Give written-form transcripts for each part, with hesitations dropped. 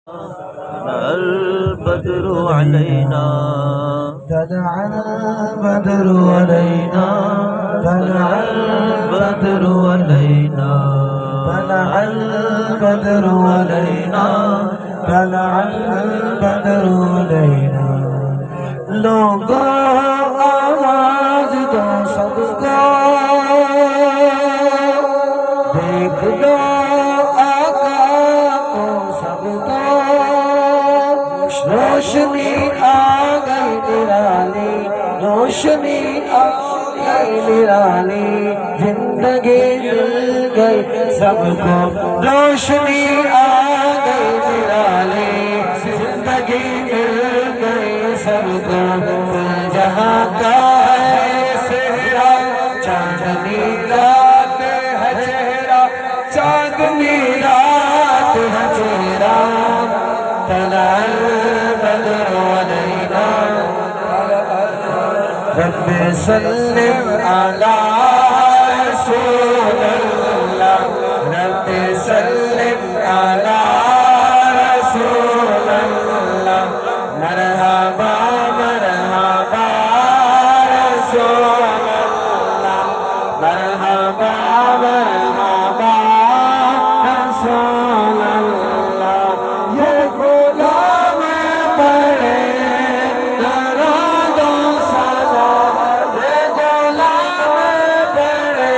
طلع البدر علينا طلع البدر علينا طلع البدر علينا طلع البدر علينا طلع البدر علينا لوگوں آواز دو سب کو دیکھ لو آقا کو سب کو روشنی آ گئی نرالی روشنی آ گئی نرالی زندگی مل گئی سب کو روشنی آ گئی نرالی زندگی مل گئی سب کو جہاں کا ہے سہرا چاندنی رات ہے چہرہ چاندنی رات ہے چہرہ طلع البدر علينا رب سلم على رسول الله رب سلم على رسول الله مرحبا مرحبا رسول الله مرحبا مرحبا رسول الله یہ غلام پڑے درود و سلام یہ غلام پڑے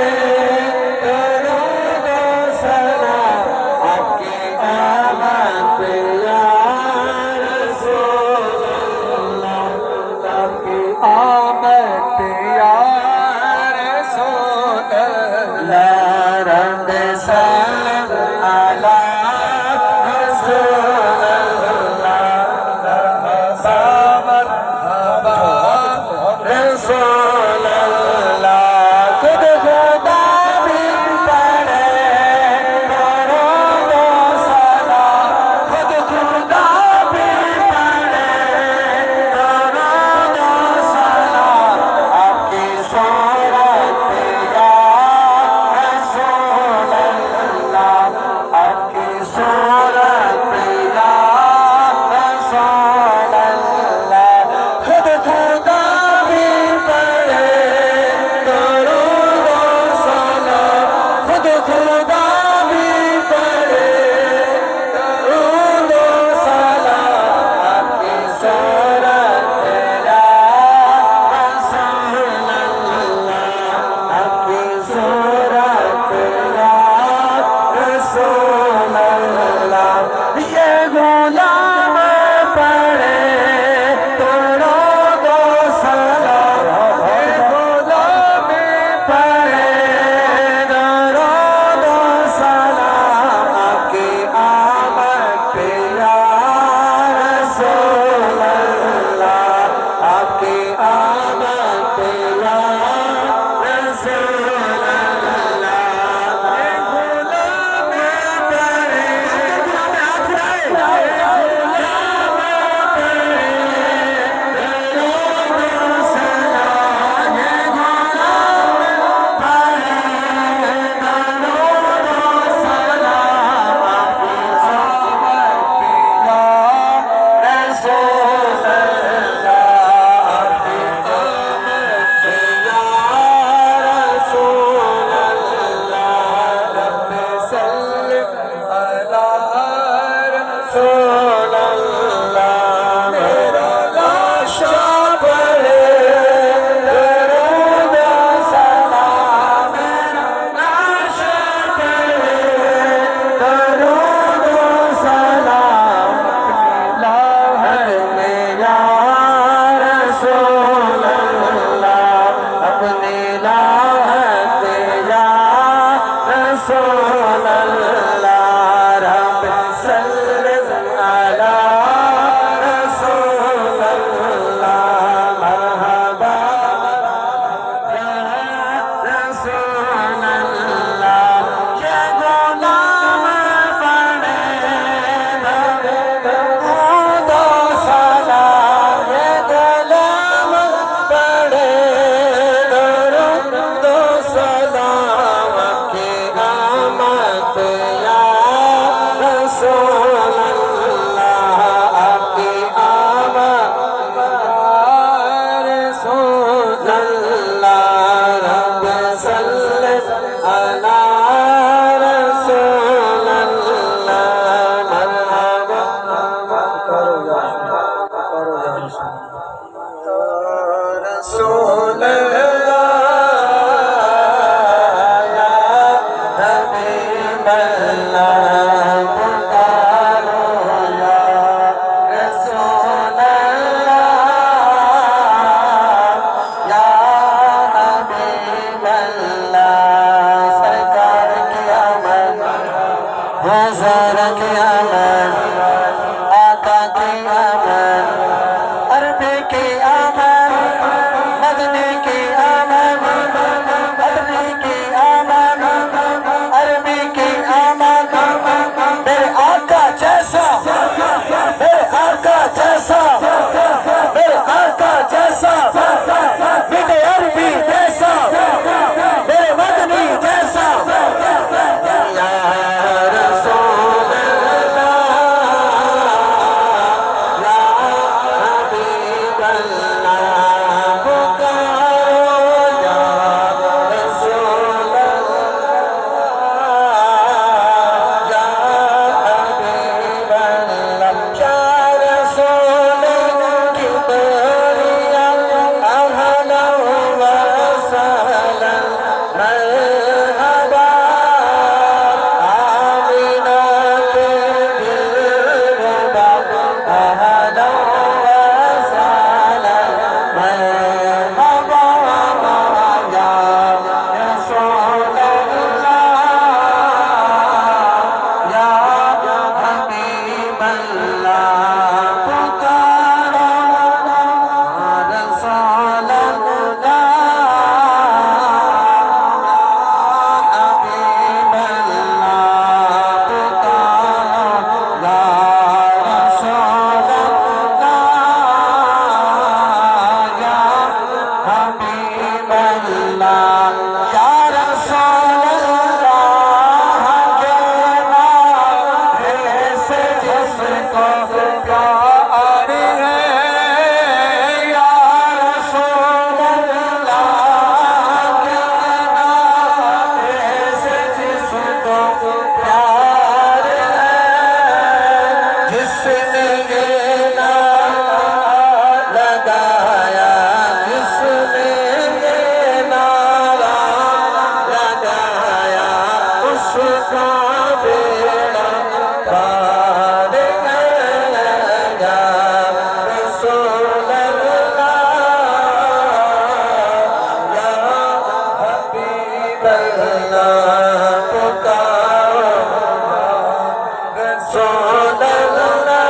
رسول اللہ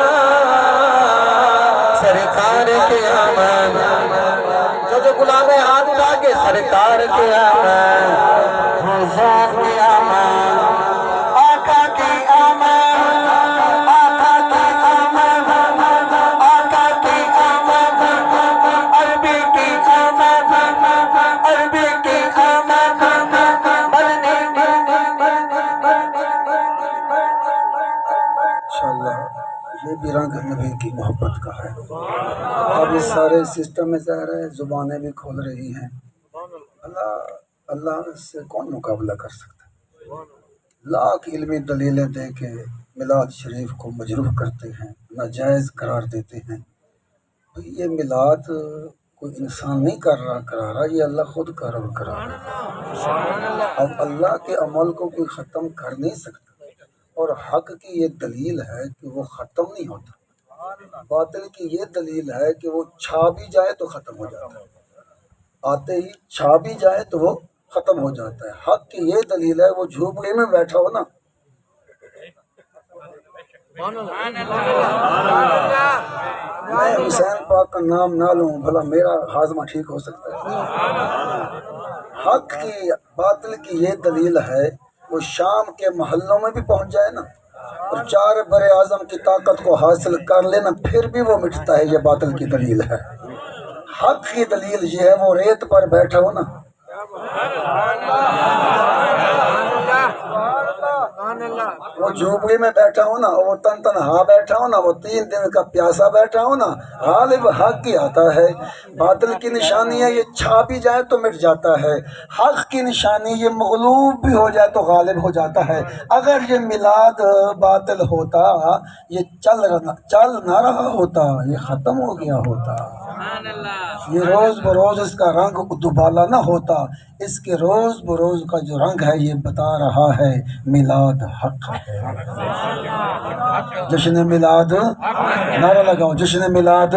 سرکار کے آمد جو غلام ہاتھ اٹھا کے سرکار کے آمد حضور کے آمد آقا کی آمد آقا کی آمد آقا کی آمد عربی کی آمد عربی کی آمد انشاءاللہ یہ بھی رنگ نبی کی محبت کا ہے۔ اب اس سارے سسٹم میں ظاہر ہے زبانیں بھی کھول رہی ہیں۔ اللہ سے کون مقابلہ کر سکتا ہے؟ لاکھ علمی دلیلیں دے کے میلاد شریف کو مجروح کرتے ہیں، ناجائز قرار دیتے ہیں۔ تو یہ میلاد کوئی انسان نہیں کرا رہا، یہ اللہ خود کرا رہا ہے۔ اب اللہ کے عمل کو کوئی ختم کر نہیں سکتا، اور حق کی یہ دلیل ہے کہ وہ ختم نہیں ہوتا، باطل کی یہ دلیل ہے کہ وہ چھا بھی جائے تو ختم ہو جاتا ہے، آتے ہی چھا بھی جائے تو وہ ختم ہو جاتا ہے۔ حق کی یہ دلیل ہے، وہ جھوپڑی میں بیٹھا ہو نا، میں حسین پاک کا نام نہ لوں بھلا میرا ہاضمہ ٹھیک ہو سکتا ہے؟ حق کی باطل کی یہ دلیل ہے، وہ شام کے محلوں میں بھی پہنچ جائے نا اور 4 بر اعظم کی طاقت کو حاصل کر لینا، پھر بھی وہ مٹتا ہے۔ یہ باطل کی دلیل ہے۔ حق کی دلیل یہ ہے، وہ ریت پر بیٹھا ہو نا، وہ جھوپڑی میں بیٹھا ہو نا، وہ تنہا بیٹھا ہو نا، وہ 3 دن کا پیاسا بیٹھا ہو نا، غالب حق کی آتا ہے۔ باطل کی نشانی ہے، یہ چھا بھی جائے تو مٹ جاتا ہے۔ حق کی نشانی یہ مغلوب بھی ہو جائے تو غالب ہو جاتا ہے۔ اگر یہ میلاد باطل ہوتا، یہ چل نہ رہا ہوتا، یہ ختم ہو گیا ہوتا، یہ روز بروز اس کا رنگ دوبالا نہ ہوتا۔ اس کے روز بروز کا جو رنگ ہے یہ بتا رہا ہے میلاد حق ہے۔ جشن میلاد، نعرہ لگاؤ، جشن میلاد،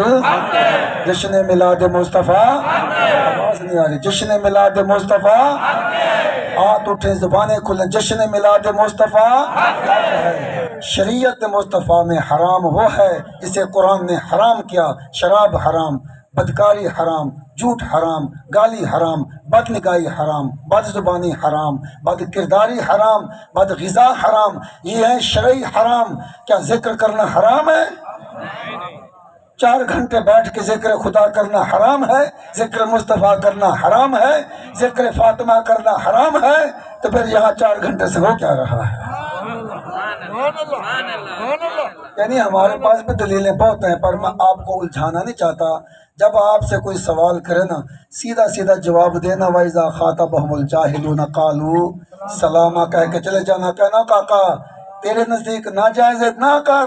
جشن میلاد مصطفیٰ، آواز نہیں آ رہی، جشن میلاد مصطفیٰ، ہاتھ اٹھے زبانیں کھلیں، جشن میلاد مصطفیٰ ہے۔ شریعت مصطفیٰ میں حرام وہ ہے جسے قرآن نے حرام کیا۔ شراب حرام، بدکاری حرام، جھوٹ حرام، گالی حرام، بد نگاہی حرام، بد زبانی حرام، بد کرداری حرام، بد غذا حرام، یہ ہے شرعی حرام۔ کیا ذکر کرنا حرام ہے؟ 4 گھنٹے بیٹھ کے ذکر خدا کرنا حرام ہے؟ ذکر مصطفیٰ کرنا حرام ہے؟ ذکر فاطمہ کرنا حرام ہے؟ تو پھر یہاں 4 گھنٹے سے ہو کیا رہا ہے؟ یعنی ہمارے پاس بھی دلیلیں بہت ہیں، پر میں آپ کو الجھانا نہیں چاہتا۔ جب آپ سے کوئی سوال کرے نا، سیدھا سیدھا جواب دینا۔ وَإِذَا خَاطَبَهُمُ الْجَاهِلُونَ قَالُوا سَلَامًا کہہ کے چلے جانا، کہنا کاکا تیرے نزدیک ناجائز ہے نہ کر،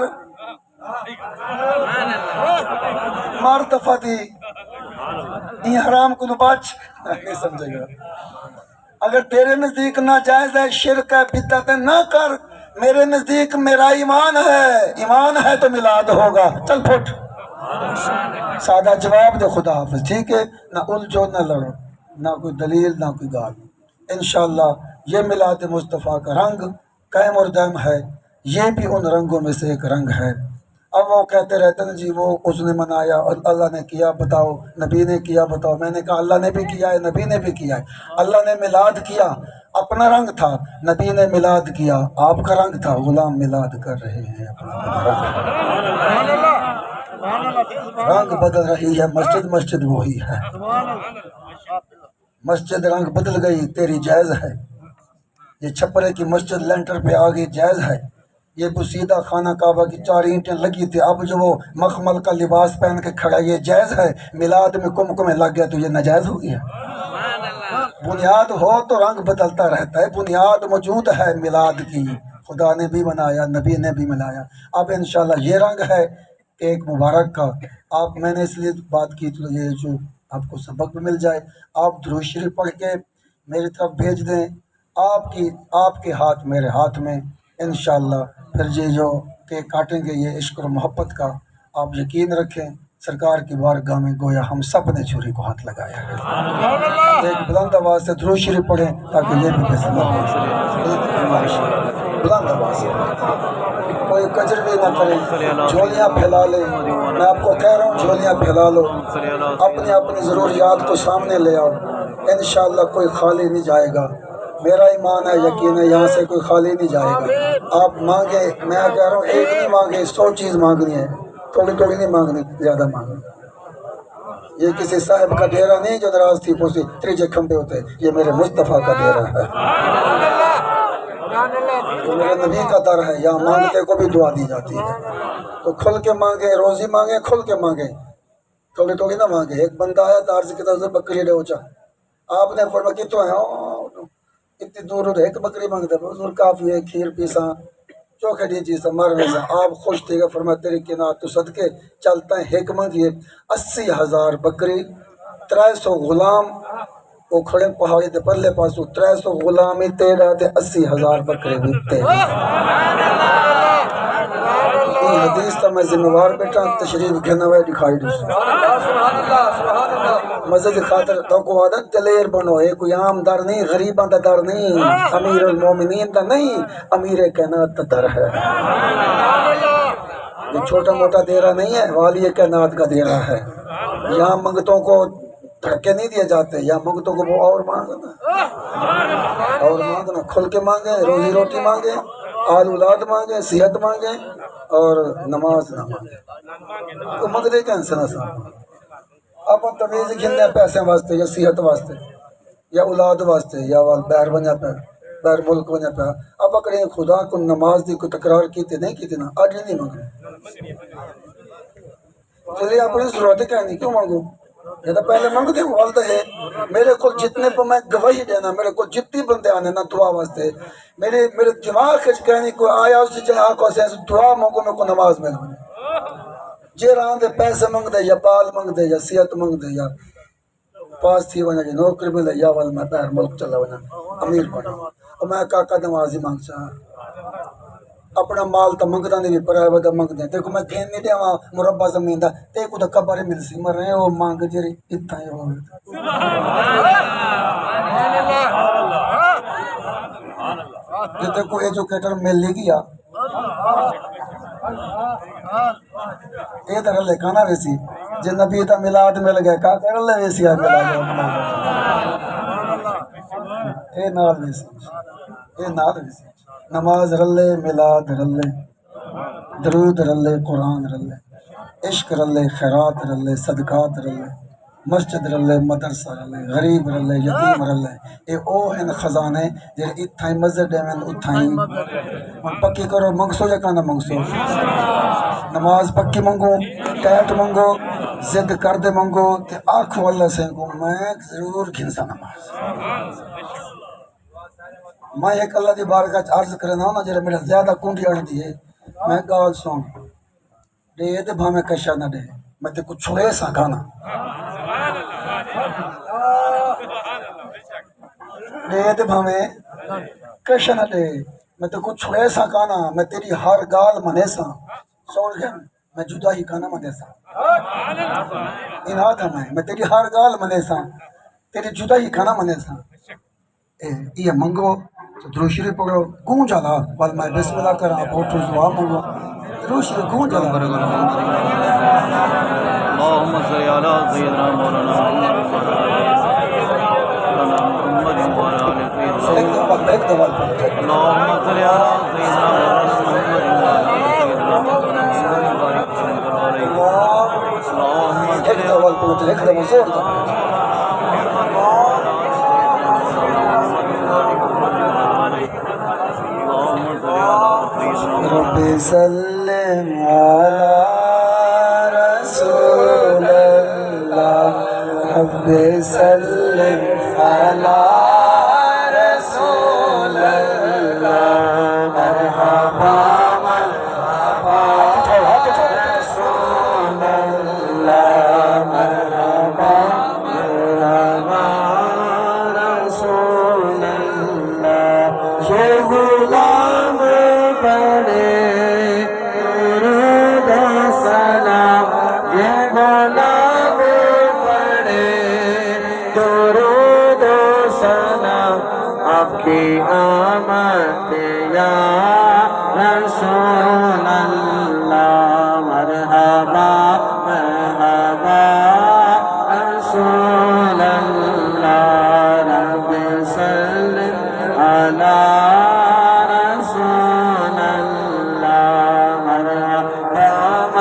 مار تفتی یہ حرام کو بچ نہیں سمجھے گا۔ اگر تیرے نزدیک ناجائز ہے، شرک ہے، بدعت ہے، نہ کر۔ میرے نزدیک میرا ایمان ہے، ایمان ہے تو میلاد ہوگا، چل پھٹ۔ سادہ جواب دے، خدا حافظ، ٹھیک ہے؟ نہ الجھو نہ لڑو، نہ کوئی دلیل نہ کوئی گال۔ انشاءاللہ یہ میلاد مصطفیٰ کا رنگ قائم اور دائم ہے، یہ بھی ان رنگوں میں سے ایک رنگ ہے۔ اب وہ کہتے رہتے ہیں جی وہ اس نے منایا اور اللہ نے کیا، بتاؤ نبی نے کیا بتاؤ۔ میں نے کہا اللہ نے بھی کیا ہے، نبی نے بھی کیا ہے۔ اللہ نے میلاد کیا، اپنا رنگ تھا، نبی نے میلاد کیا، آپ کا رنگ تھا، غلام میلاد کر رہے ہیں اپنا رنگ۔ رنگ بدل رہی ہے مسجد، مسجد وہی ہے۔ مسجد رنگ بدل گئی، تیری جائز ہے۔ یہ چھپرے کی مسجد لینٹر پہ آ گئی، جائز ہے۔ یہ بسیدہ خانہ کعبہ کی 4 اینٹیں لگی تھی، اب جو وہ مخمل کا لباس پہن کے کھڑا، یہ جائز ہے۔ میلاد میں کمکمے لگ گیا تو یہ ناجائز ہو گیا۔ بنیاد ہو تو رنگ بدلتا رہتا ہے، بنیاد موجود ہے میلاد کی، خدا نے بھی بنایا، نبی نے بھی بنایا۔ اب انشاءاللہ یہ رنگ ہے ایک مبارک کا۔ آپ میں نے اس لیے بات کی تو یہ جو آپ کو سبق بھی مل جائے، آپ درود شریف پڑھ کے میری طرف بھیج دیں، آپ کے ہاتھ میرے ہاتھ میں، انشاءاللہ پھر یہ جو کیک کاٹیں گے یہ عشق و محبت کا، آپ یقین رکھیں سرکار کی بارگاہ میں گویا ہم سب نے چھری کو ہاتھ لگایا ہے۔ ایک بلند آواز سے درود شریف پڑھیں تاکہ یہ بھی بلند آواز سے کوئی کجر بھی نہ کرے، جھولیاں پھیلا لے. میں آپ کو کہہ رہا ہوں جھولیاں پھیلا لو، اپنی اپنی ضروریات کو سامنے لے آؤ، انشاءاللہ کوئی خالی نہیں جائے گا. میرا ایمان ہے، یقین ہے، یہاں سے کوئی خالی نہیں جائے گا. آپ مانگے، میں کہہ رہا ہوں ایک نہیں مانگے، 100 چیز مانگنی ہے، تھوڑی تھوڑی نہیں مانگنی، زیادہ مانگنی. یہ کسی صاحب کا ڈیرا نہیں جو دراز تھی پوسی تریجے کھمبے ہوتے، یہ میرے مصطفیٰ کا ڈیرا ہے، تو میرے نبی کا در ہے. یہاں مانگتے کو بھی دعا دی جاتی ہے. تو کھل کے مانگے، روزی مانگے، کھل کے مانگے، تھوڑی تھوڑی نہ مانگے. ایک بندہ آیا تو عرض کی طرف سے بکری لے اوچا، آپ نے فرمایا کتوں ہے؟ اتنی دور ایک بکری مانگتے، حضور کافی ہے، کھیر پیساں چوکھے ڈی چیز مر میں سے. آپ خوش تھے گا، فرمایا تیری کنات تو صدقے چلتا ہے. ایک مانگیے 80,000 بکری، 300 غلام، وہ کھڑے پہاڑی تے پرلے پاسو 300 غلام ہی تیرا تے 80,000 بکرے بھی تیرا. یہ حدیث تا میں ذمہ وار بیٹھا، تشریف گھنا ہوئے دکھائی دو مزے کی خاطر. تو کو عادت دلیر بنو، یہ کوئی عام در نہیں، غریباں دا در نہیں، امیر المومنین دا نہیں، امیر کائنات دا در ہے. یہ چھوٹا موٹا دیرا نہیں ہے، والی کائنات کا دیرا ہے. یہاں منگتوں کو دھڑکے نہیں دیے جاتے، یہاں منگتوں کو وہ اور مانگنا، اور مانگنا. کھل کے مانگے، روزی روٹی مانگے، آل اولاد مانگے، صحت مانگے، اور نماز نہ مانگے. تو منگتے کینسے نہ سامنے. آپ تمیز گھننے پیسے واسطے یا صحت واسطے یا اولاد واسطے یا باہر بنیا پہ، باہر ملک بنیا پہ. آپ اکڑے خدا کو نماز دی کوئی تکرار کیتے نہیں کیتے نا، آج نہیں مانگے. چلیے اپنی ضرورتیں کہنی کیوں مانگو؟ یہ تو پہلے مانگتے ہیں والد ہے. میرے کو جتنے پہ میں گواہی دینا، میرے کو جتنی بندے آنے نا دعا واسطے، میرے دماغ کچھ کہنی کوئی آیا اس سے جہاں کو سے دعا مانگو، میں کو نماز میں لوں. جی رہاں دے پیسے منگ دے یا بال منگ دے یا صحت منگ دے یا پاس تھی وجہ جی نوکری ملے یا وال میں باہر ملک چلا وجہ امیر بنا. اور میں کاکا نمازی مانگ چاہاں، اپنا مال تو منگتا نہیں بھی پرائے ودا منگ دیں. دیکھو میں گھین نہیں دیا وہاں مربع زمین دا تے کو دا کبر مل سی مر رہے وہ مانگ جری اتھا ہی ہو جتے کو ایجوکیٹر مل لے گیا یہ طرح لے کھانا ویسی جن نبی تا ملاد مل گئے کا کر لے ویسی آ ملاد اے نال ویسی، اے نال ویسی. نماز رلے، ملاد رلے، درود رلے، قرآن رلے، عشق رلے، خیرات رلے، صدقات رلے، مسجد رلے، مدرسہ رلے، غریب رلے، یتیم رلے. اے او ہیں خزانے جہاں اتھائی مزے ڈیمن اتھائی پکی کرو. منگسو یا کانا منگسو، نماز پکی منگو، ٹیٹ منگو، زد کر دے منگو تے آنکھو اللہ سے کو میں ضرور گھنسا نماز. میں ایک اللہ دی بارگاہ عرض کرنا ہوں نا جڑا میرا زیادہ کنڈی اڑ دی ہے، میں گال سن دے تے بھامے کشا نہ دے، میں تے کچھ چھوڑے سا کھانا دے تے بھامے کشا نہ دے، میں تے کچھ چھوڑے سا کھانا. میں تیری ہر گال منے سا سن گیا، میں جدا ہی کھانا منے سا انہا میں تیری ہر گال منے سا، تیری جدا ہی کھانا منے سا. یہ منگو درود شریف پڑھو، گون جالا بل میں بسم اللہ کرا بوٹو دعا منگو درود شریف گون جالا. اللهم صل على سيدنا مولانا محمد وعلى آل سيدنا ایک دفعہ اللهم صل على سيدنا مولانا محمد وعلى آل سيدنا ایک دفعہ ایک دفعہ زور دفعہ رب سلم على رسول الله، رب سلم على رسول الله، مرحبا مرحبا رسول الله، مرحبا مرحبا رسول الله. یہ غلام پڑھے درود و سلام، یہ غلام پڑھے درود و سلام، آپ کی آمد یا رسول